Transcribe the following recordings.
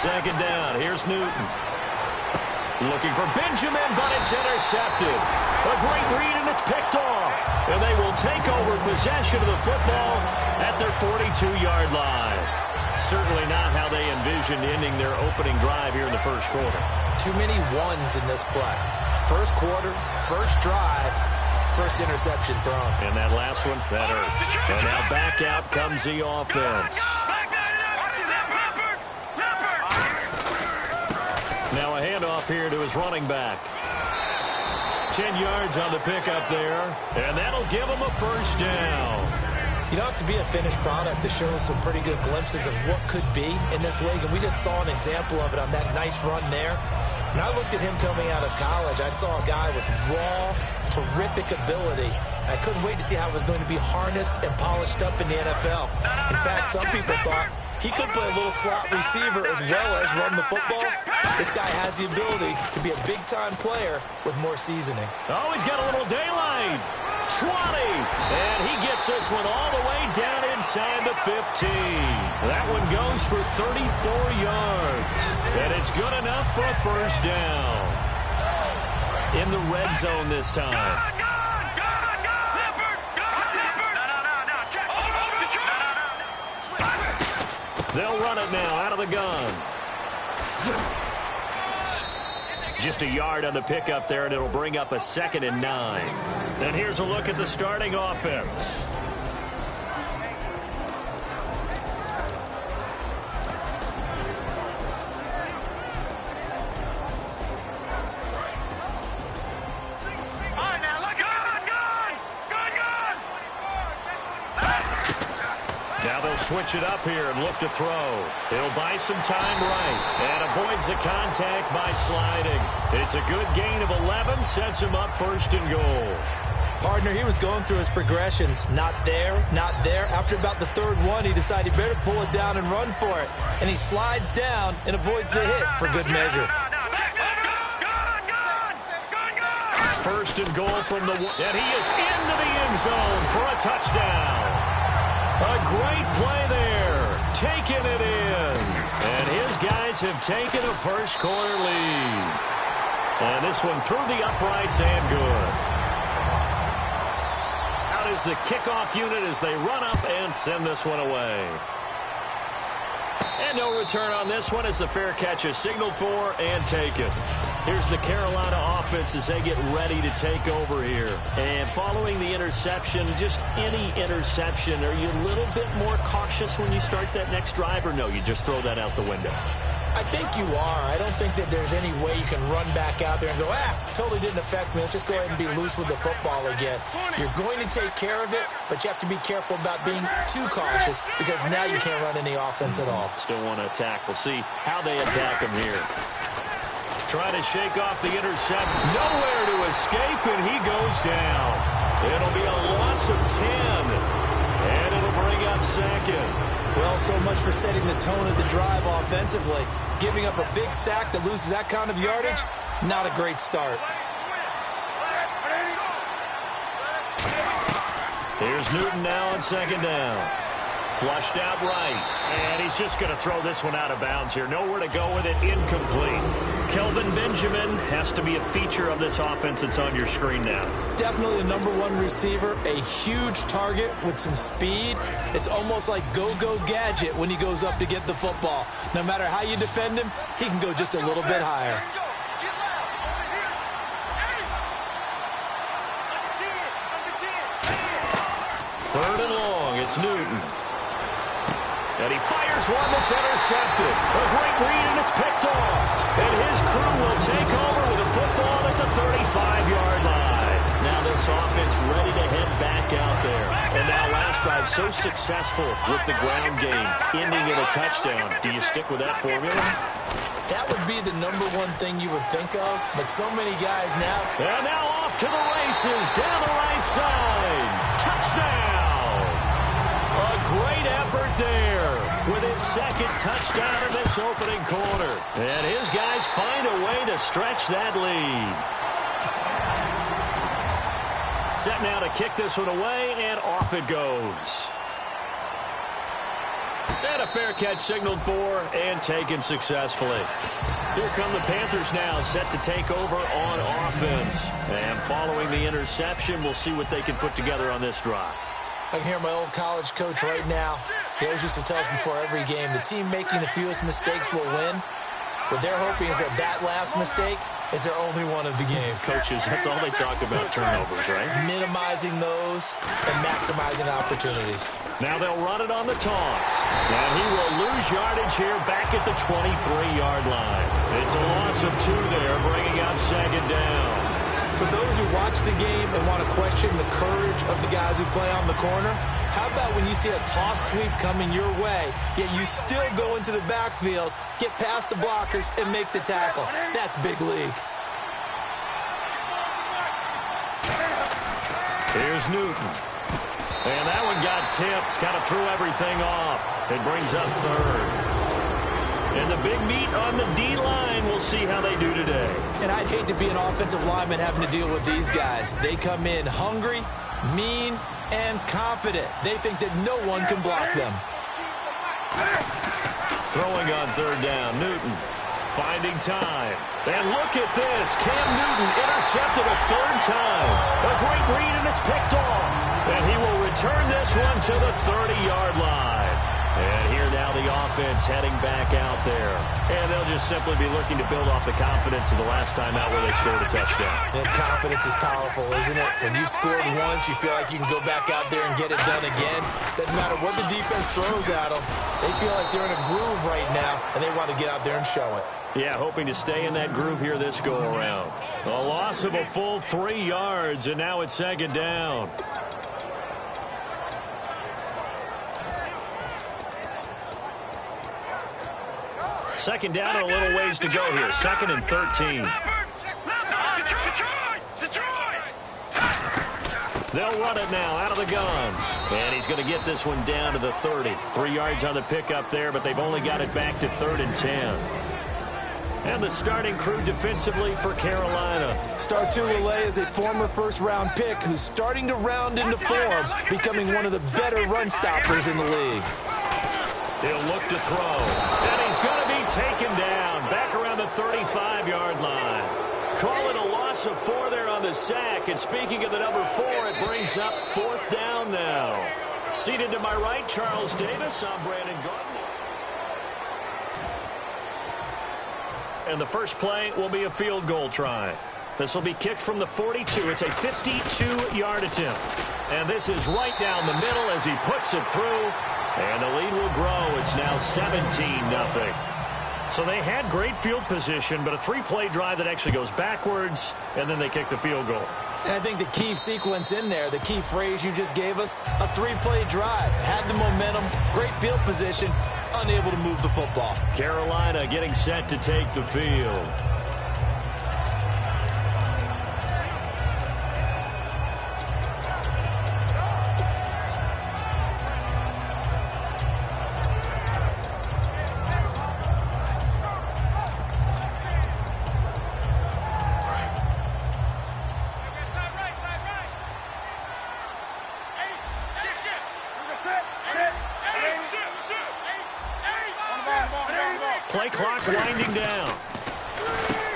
second down. Here's Newton. Looking for Benjamin, but it's intercepted. A great read, and it's picked off. And they will take over possession of the football at their 42-yard line. Certainly not how they envisioned ending their opening drive here in the first quarter. Too many ones in this play. First quarter, first drive, first interception thrown. And that last one, that hurts. And now back out comes the offense. Now a handoff here to his running back. 10 yards on the pickup there, and that'll give him a first down. You don't have to be a finished product to show some pretty good glimpses of what could be in this league, and we just saw an example of it on that nice run there. When I looked at him coming out of college, I saw a guy with raw, terrific ability. I couldn't wait to see how it was going to be harnessed and polished up in the NFL. In fact, some people thought he could play a little slot receiver as well as run the football. This guy has the ability to be a big-time player with more seasoning. Oh, he's got a little daylight. 20. And he gets this one all the way down inside the 15. That one goes for 34 yards. And it's good enough for a first down. In the red zone this time. They'll run it now out of the gun. Just a yard on the pickup there, and it'll bring up a 2nd and 9. And here's a look at the starting offense. Now they'll switch it up here and look to throw. He'll buy some time right and avoids the contact by sliding. It's a good gain of 11, sets him up 1st and goal. Partner, he was going through his progressions. Not there, not there. After about the 3rd one, he decided he better pull it down and run for it. And he slides down and avoids the hit for good measure. 1st and goal from the one. And he is into the end zone for a touchdown. A great play there, taking it in. And his guys have taken a first quarter lead. And this one through the uprights and good. Out is the kickoff unit as they run up and send this one away. And no return on this one as the fair catch is signaled for and taken. Here's the Carolina offense as they get ready to take over here. And following the interception, just any interception, are you a little bit more cautious when you start that next drive, or no, you just throw that out the window? I think you are. I don't think that there's any way you can run back out there and go, totally didn't affect me. Let's just go ahead and be loose with the football again. You're going to take care of it, but you have to be careful about being too cautious because now you can't run any offense at all. Still want to attack. We'll see how they attack him here. Trying to shake off the interception. Nowhere to escape, and he goes down. It'll be a loss of 10, and it'll bring up 2nd. Well, so much for setting the tone of the drive offensively. Giving up a big sack that loses that kind of yardage, not a great start. Here's Newton now on 2nd down. Flushed out right. And he's just going to throw this one out of bounds here. Nowhere to go with it. Incomplete. Kelvin Benjamin has to be a feature of this offense that's on your screen now. Definitely the #1 receiver. A huge target with some speed. It's almost like go-go gadget when he goes up to get the football. No matter how you defend him, he can go just a little bit higher. Third and long. It's Newton. And he fires one that's intercepted. A great read, and it's picked off. And his crew will take over with a football at the 35-yard line. Now this offense ready to head back out there. And now last drive so successful with the ground game, ending in a touchdown. Do you stick with that formula? That would be the #1 thing you would think of, but so many guys now. And now off to the races, down the right side. Touchdown! A great effort there with his 2nd touchdown in this opening quarter. And his guys find a way to stretch that lead. Set now to kick this one away, and off it goes. And a fair catch signaled for and taken successfully. Here come the Panthers now, set to take over on offense. And following the interception, we'll see what they can put together on this drive. I can hear my old college coach right now. He always used to tell us before every game, the team making the fewest mistakes will win. What they're hoping is that last mistake is their only one of the game. Coaches, that's all they talk about, turnovers, right? Minimizing those and maximizing opportunities. Now they'll run it on the toss. And he will lose yardage here back at the 23-yard line. It's a loss of 2 there, bringing up second down. For those who watch the game and want to question the courage of the guys who play on the corner, how about when you see a toss sweep coming your way, yet you still go into the backfield, get past the blockers, and make the tackle? That's big league. Here's Newton. And that one got tipped, kind of threw everything off. It brings up third. And the big meat on the D-line, we'll see how they do today. And I'd hate to be an offensive lineman having to deal with these guys. They come in hungry, mean, and confident. They think that no one can block them. Throwing on third down, Newton finding time. And look at this. Cam Newton intercepted a third time. A great read, and it's picked off. And he will return this one to the 30-yard line. And here now the offense heading back out there. And they'll just simply be looking to build off the confidence of the last time out where they scored a touchdown. And confidence is powerful, isn't it? When you've scored once, you feel like you can go back out there and get it done again. Doesn't matter what the defense throws at them. They feel like they're in a groove right now, and they want to get out there and show it. Yeah, hoping to stay in that groove here this go-around. A loss of a full 3 yards, and now it's second down. Second down and a little ways to go here. 2nd and 13. They'll run it now out of the gun. And he's going to get this one down to the 30. 3 yards on the pickup there, but they've only got it back to 3rd and 10. And the starting crew defensively for Carolina. Startulele is a former first-round pick who's starting to round into form, becoming one of the better run stoppers in the league. He'll look to throw. And he's going to be taken down back around the 35-yard line. Call it a loss of 4 there on the sack. And speaking of the number 4, it brings up 4th down now. Seated to my right, Charles Davis. I'm Brandon Gardner. And the first play will be a field goal try. This will be kicked from the 42. It's a 52-yard attempt. And this is right down the middle as he puts it through. And the lead will grow. It's now 17-0. So they had great field position, but a 3-play drive that actually goes backwards, and then they kick the field goal. And I think the key sequence in there, the key phrase you just gave us, a 3-play drive. Had the momentum, great field position, unable to move the football. Carolina getting set to take the field. Play clock winding down.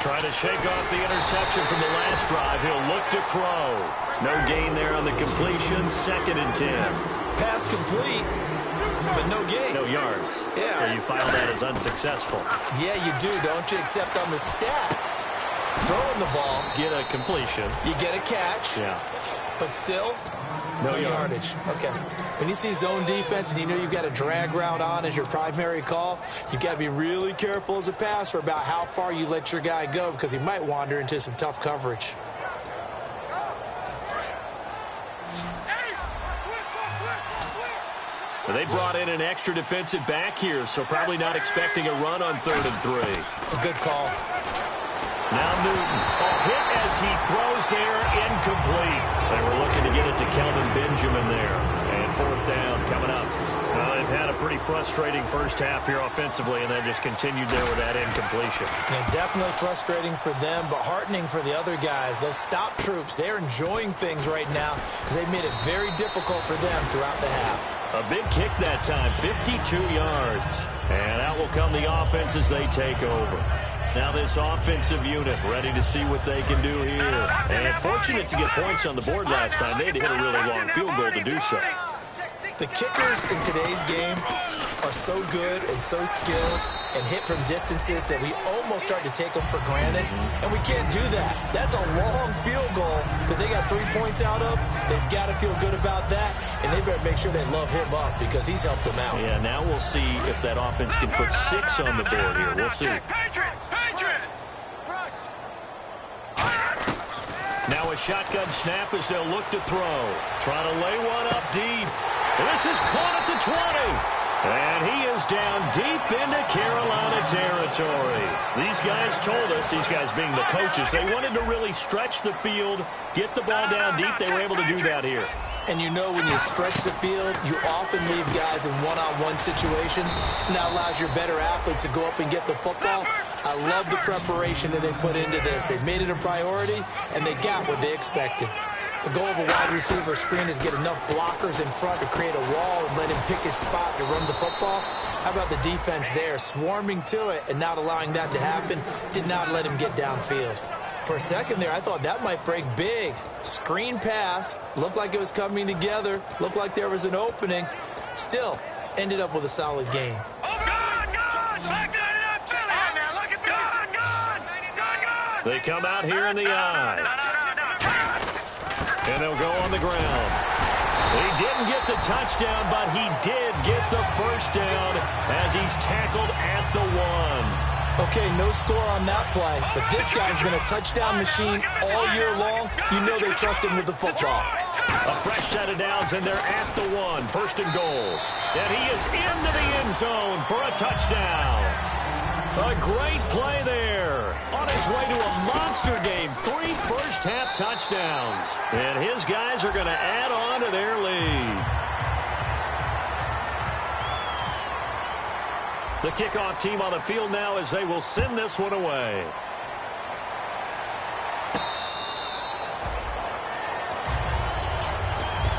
Trying to shake off the interception from the last drive. He'll look to throw. No gain there on the completion. 2nd and 10. Pass complete, but no gain. No yards. Yeah. So you file that as unsuccessful. Yeah, you do, don't you? Except on the stats. Throwing the ball. Get a completion. You get a catch. Yeah. But still, no yardage. Okay. When you see zone defense and you know you've got a drag route on as your primary call, you've got to be really careful as a passer about how far you let your guy go because he might wander into some tough coverage. They brought in an extra defensive back here, so probably not expecting a run on 3rd and 3. A good call. Now Newton. A hit as he throws there, incomplete. They were looking to get it to Kelvin Benjamin there. And 4th down coming up. They've had a pretty frustrating first half here offensively, and then just continued there with that incompletion. Yeah, definitely frustrating for them, but heartening for the other guys. Those stop troops, they're enjoying things right now because they made it very difficult for them throughout the half. A big kick that time, 52 yards. And out will come the offense as they take over. Now this offensive unit ready to see what they can do here. And fortunate to get points on the board last time. They had to hit a really long field goal to do so. The kickers in today's game are so good and so skilled and hit from distances that we almost start to take them for granted, and we can't do that. That's a long field goal that they got 3 points out of. They've got to feel good about that, and they better make sure they love him up because he's helped them out. Yeah, now we'll see if that offense can put 6 on the board here. We'll see. Now a shotgun snap as they'll look to throw. Trying to lay one up deep. This is caught at the 20. And he is down deep into Carolina territory. These guys told us, these guys being the coaches, they wanted to really stretch the field, get the ball down deep. They were able to do that here. And you know when you stretch the field, you often leave guys in one-on-one situations, and that allows your better athletes to go up and get the football. I love the preparation that they put into this. They made it a priority, and they got what they expected. The goal of a wide receiver screen is get enough blockers in front to create a wall and let him pick his spot to run the football. How about the defense there, swarming to it and not allowing that to happen, did not let him get downfield. For a second there, I thought that might break big. Screen pass, looked like it was coming together, looked like there was an opening. Still, ended up with a solid game. They come out here in the eye. And they'll go on the ground. He didn't get the touchdown, but he did get the first down as he's tackled at the 1. Okay, no score on that play, but this guy's been a touchdown machine all year long. You know they trust him with the football. A fresh set of downs, and they're at the 1, first and goal. And he is into the end zone for a touchdown. A great play there. On his way to a monster game. 3 first-half touchdowns. And his guys are going to add on to their lead. The kickoff team on the field now as they will send this one away.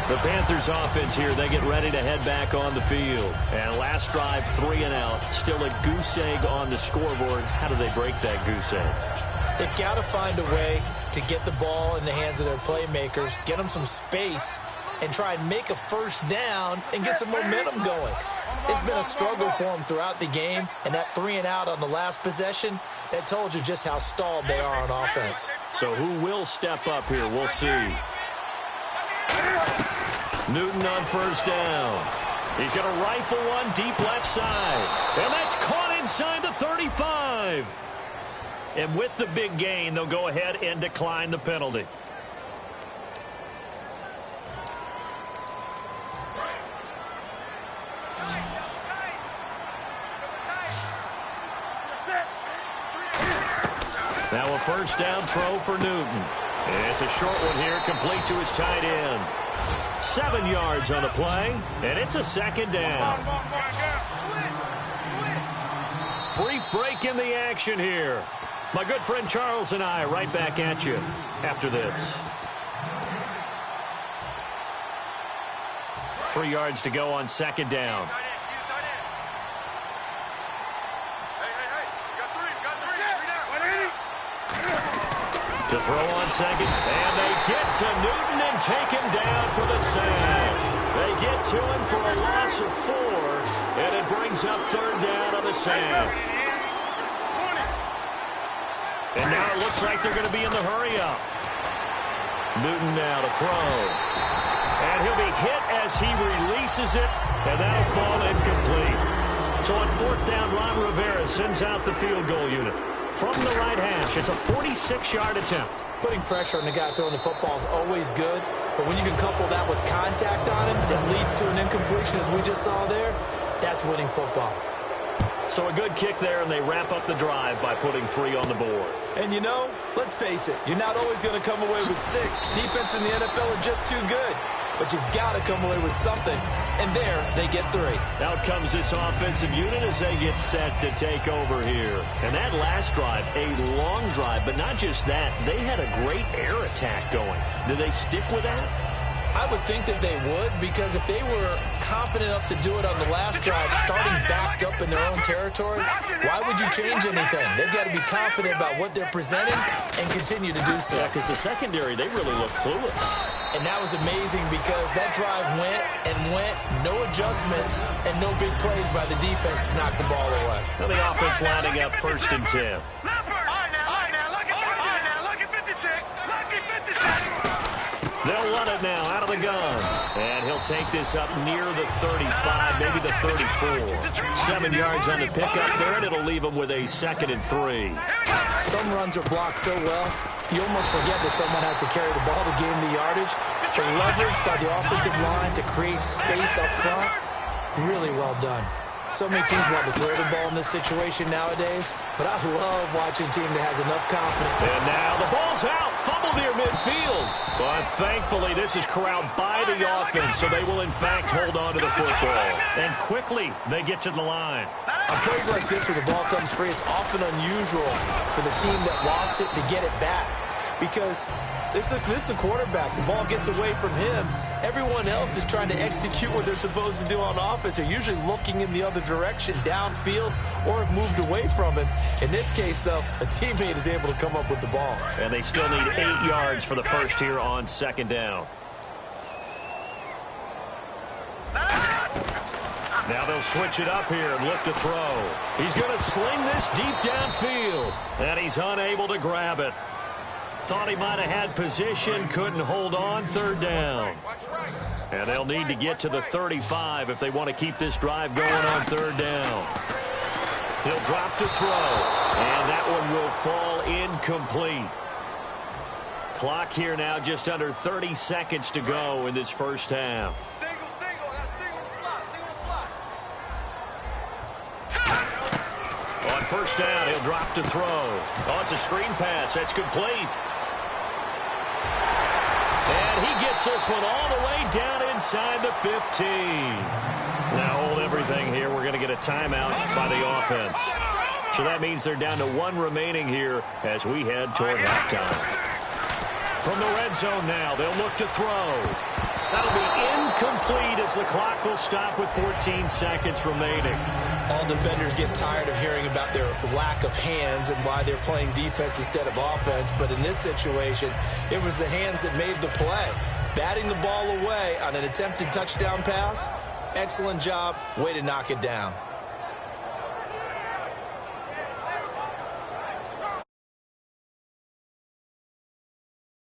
The Panthers offense here, they get ready to head back on the field. And last drive, 3 and out. Still a goose egg on the scoreboard. How do they break that goose egg? They've got to find a way to get the ball in the hands of their playmakers, get them some space, and try and make a first down and get some momentum going. It's been a struggle for them throughout the game, and that 3 and out on the last possession, that told you just how stalled they are on offense. So who will step up here? We'll see. Newton on first down. He's going to rifle one deep left side. And that's caught inside the 35. And with the big gain, they'll go ahead and decline the penalty. Now a first down throw for Newton. And it's a short one here, complete to his tight end. 7 yards on the play, and it's a second down. Brief break in the action here. My good friend Charles and I right back at you after this. 3 yards to go on second down. To throw on second, and they get to Newton and take him down for the sack. They get to him for a loss of 4, and it brings up third down on the sack. And now it looks like they're going to be in the hurry-up. Newton now to throw. And he'll be hit as he releases it, and that'll fall incomplete. So on fourth down, Ron Rivera sends out the field goal unit. From the right hash, it's a 46-yard attempt. Putting pressure on the guy throwing the football is always good, but when you can couple that with contact on him that leads to an incompletion, as we just saw there, that's winning football. So a good kick there, and they wrap up the drive by putting 3 on the board. And you know, let's face it, you're not always going to come away with 6. Defense in the NFL are just too good, but you've got to come away with something. and there they get 3. Out comes this offensive unit as they get set to take over here. And that last drive, a long drive, but not just that. They had a great air attack going. Do they stick with that? I would think that they would, because if they were confident enough to do it on the last drive, starting backed up in their own territory, why would you change anything? They've got to be confident about what they're presenting and continue to do so. Yeah, because the secondary, they really look clueless. And that was amazing because that drive went and went, no adjustments, and no big plays by the defense to knock the ball away. Now the offense lining up 1st and 10. They'll run it now out of the gun. And he'll take this up near the 35, maybe the 34. 7 yards on the pickup there, and it'll leave him with a 2nd and 3. Some runs are blocked so well, you almost forget that someone has to carry the ball to gain the yardage. The leverage by the offensive line to create space up front, really well done. So many teams want to throw the ball in this situation nowadays, but I love watching a team that has enough confidence. And now the ball's out, fumble near midfield. But thankfully, this is corralled by the offense, so they will, in fact, hold on to the football. And quickly, they get to the line. On plays like this where the ball comes free, it's often unusual for the team that lost it to get it back. Because this is the quarterback. The ball gets away from him. Everyone else is trying to execute what they're supposed to do on offense. They're usually looking in the other direction, downfield, or have moved away from him. In this case, though, a teammate is able to come up with the ball. And they still need 8 yards for the first here on 2nd down. Now they'll switch it up here and look to throw. He's going to sling this deep downfield. And he's unable to grab it. Thought he might have had position, couldn't hold on, 3rd down. And they'll need to get to the 35 if they want to keep this drive going on 3rd down. He'll drop to throw, and that one will fall incomplete. Clock here now, just under 30 seconds to go in this first half. On 1st down, he'll drop to throw. Oh, it's a screen pass. That's complete. And he gets this one all the way down inside the 15. Now hold everything here. We're going to get a timeout by the offense. So that means they're down to 1 remaining here as we head toward halftime. From the red zone now, they'll look to throw. That'll be incomplete as the clock will stop with 14 seconds remaining. All defenders get tired of hearing about their lack of hands and why they're playing defense instead of offense. But in this situation, it was the hands that made the play. Batting the ball away on an attempted touchdown pass, excellent job, way to knock it down.